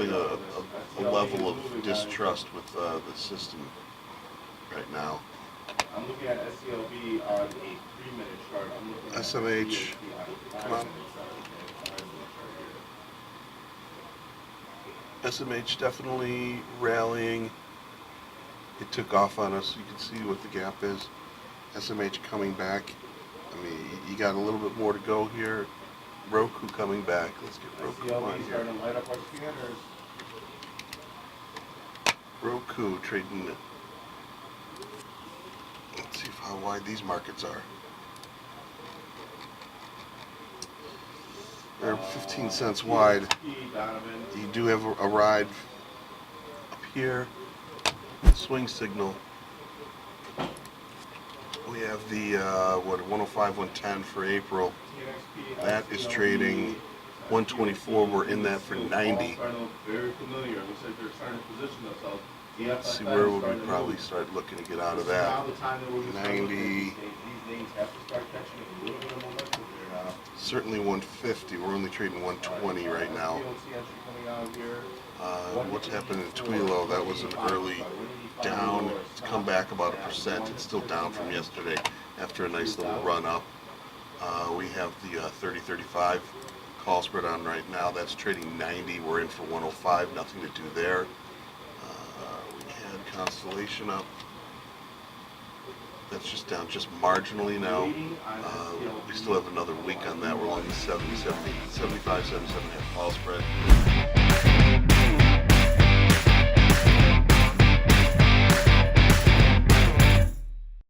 having a level of distrust with the system right now. I'm looking at SCLB on a 3-minute chart. I'm looking at SMH, come on. SMH definitely rallying. It took off on us. You can see what the gap is. SMH coming back. I mean, you got a little bit more to go here. Roku coming back. Let's get Roku on here. Starting to light up our scanners. Roku trading it. Let's see how wide these markets are. They're 15 cents wide. You do have a ride up here. Swing signal. We have the 105, 110 for April. That is trading 124. We're in that for 90. Very familiar. Looks like they're starting to position themselves. Let's see where would we probably start looking to get out of that. 90. Certainly 150. We're only trading 120 right now. What's happened in Twilo? That was an early down. It's come back about 1%. It's still down from yesterday after a nice little run up. We have the 30-35 call spread on right now. That's trading 90. We're in for 105. Nothing to do there. We had Constellation up. That's just down just marginally now. We still have another week on that. We're only 70, 70, 75, 77 call spread.